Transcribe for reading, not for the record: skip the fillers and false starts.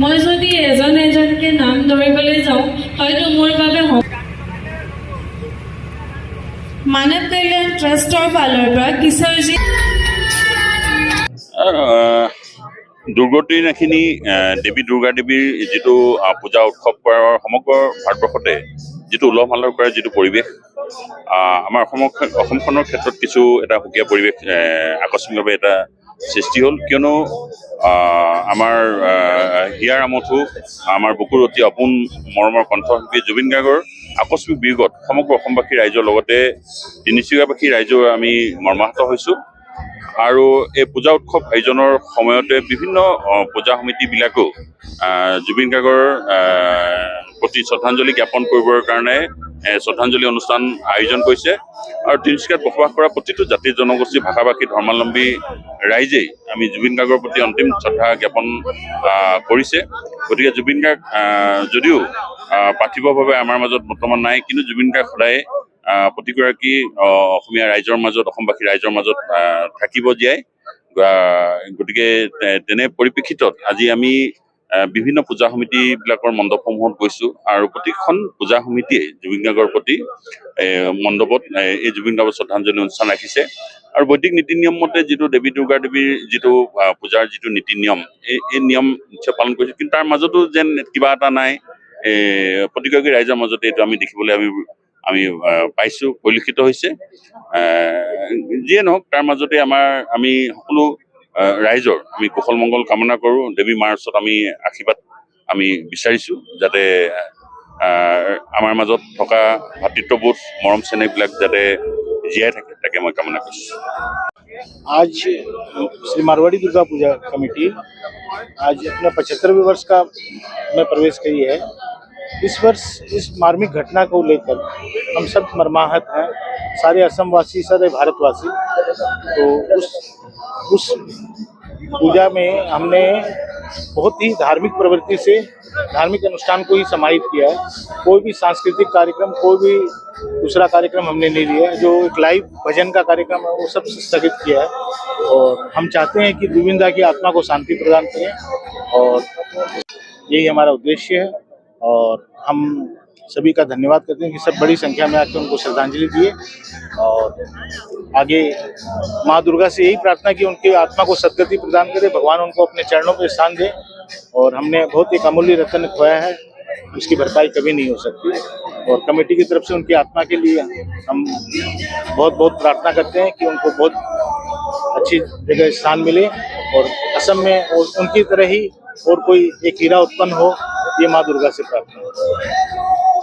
মই যদি এজন এজনকে নাম ধৰিবলৈ যাওঁ হয়তো মোৰ বাবে মানৱ কল্যাণ ট্ৰাষ্টৰ ফালৰ পৰা কিশোৰজী দুৰ্গতিৰ নাখিনি দেৱী দুৰ্গা দেৱীৰ যিটো পূজা উৎসৱ কৰাৰ সমগ্ৰ ভাৰতবৰ্ষতে যিটো উলহ মালহ কৰাৰ যিটো পৰিৱেশ, আমাৰ অসমখনৰ ক্ষেত্ৰত কিছু এটা সুকীয়া পৰিৱেশ আকস্মিকভাৱে এটা সৃষ্টি হ'ল। কিয়নো আমাৰ হিয়াৰ আমঠু, আমাৰ বুকুৰ অতি অপোন মৰমৰ কণ্ঠশিল্পী জুবিন গাৰ্গৰ আকস্মিক বিয়োগত সমগ্ৰ অসমবাসী ৰাইজৰ লগতে তিনিচুকীয়াবাসী ৰাইজৰ আমি মৰ্মাহত হৈছোঁ। আৰু এই পূজা উৎসৱ আয়োজনৰ সময়তে বিভিন্ন পূজা সমিতিবিলাকেও জুবিন গাৰ্গৰ প্ৰতি শ্ৰদ্ধাঞ্জলি জ্ঞাপন কৰিবৰ কাৰণে শ্ৰদ্ধাঞ্জলি অনুষ্ঠান আয়োজন কৰিছে। আৰু তিনিচুকীয়াত বসবাস কৰা প্ৰতিটো জাতি জনগোষ্ঠী ভাষাভাষী ধৰ্মাৱলম্বী ৰাইজেই আমি জুবিন গাৰ্গৰ প্ৰতি অন্তিম শ্ৰদ্ধা জ্ঞাপন কৰিছে। গতিকে জুবিন গাৰ্গ যদিও পাৰ্থিৱভাৱে আমাৰ মাজত বৰ্তমান নাই, কিন্তু জুবিন গাৰ্গ সদায় প্ৰতিগৰাকী অসমীয়া ৰাইজৰ মাজত, অসমবাসী ৰাইজৰ মাজত থাকিব জীয়াই। গতিকে তেনে পৰিপ্ৰেক্ষিতত আজি আমি বিভিন্ন পূজা সমিতিবিলাকৰ মণ্ডপসমূহত গৈছোঁ আৰু প্ৰতিখন পূজা সমিতিয়ে জুবিন গাৰ্গৰ প্ৰতি মণ্ডপত এই জুবিন গাৰ্গৰ শ্ৰদ্ধাঞ্জলি অনুষ্ঠান ৰাখিছে। আৰু বৈদিক নীতি নিয়ম মতে যিটো দেৱী দুৰ্গা দেৱীৰ যিটো পূজাৰ যিটো নীতি নিয়ম, এই নিয়ম নিশ্চয় পালন কৰিছে, কিন্তু তাৰ মাজতো যেন কিবা এটা নাই, প্ৰতিগৰাকী ৰাইজৰ মাজতে এইটো আমি দেখিবলৈ আমি পাইছোঁ, পৰিলক্ষিত হৈছে। যিয়ে নহওক, তাৰ মাজতে আমি সকলো ৰাইজৰ আমি কুশল মংগল কামনা কৰোঁ। দেৱী মাৰ ওচৰত আমি আশীৰ্বাদ আমি বিচাৰিছোঁ, যাতে আমাৰ মাজত থকা ভাতৃত্ববোধ, মৰম চেনেহবিলাক যাতে জীয়াই থাকে, তাকে মই কামনা কৰিছোঁ। आज श्री मारवाड़ी दुर्गा पूजा कमेटी आज अपने 75वें वर्ष का में प्रवेश करी है। इस वर्ष इस मार्मिक घटना को लेकर हम सब मर्माहत हैं, सारे असमवासी, सारे भारतवासी। तो उस पूजा में हमने बहुत ही धार्मिक प्रवृत्ति से धार्मिक अनुष्ठान को ही समाहित किया है। कोई भी सांस्कृतिक कार्यक्रम, कोई भी दूसरा कार्यक्रम हमने नहीं लिया है। जो एक लाइव भजन का कार्यक्रम है वो सब स्थगित किया है। और हम चाहते हैं कि गोविंदा की आत्मा को शांति प्रदान करें, और यही हमारा उद्देश्य है। और हम सभी का धन्यवाद करते हैं कि सब बड़ी संख्या में आकर उनको श्रद्धांजलि दिए। और आगे माँ दुर्गा से यही प्रार्थना कि उनकी आत्मा को सद्गति प्रदान करे, भगवान उनको अपने चरणों पर स्थान दे। और हमने बहुत एक अमूल्य रत्न खोया है, उसकी भरपाई कभी नहीं हो सकती। और कमेटी की तरफ से उनकी आत्मा के लिए हम बहुत बहुत प्रार्थना करते हैं कि उनको बहुत अच्छी जगह स्थान मिले, और असम में और उनकी तरह ही और कोई एक हीरा उत्पन्न हो, ये माँ दुर्गा से प्रार्थना है।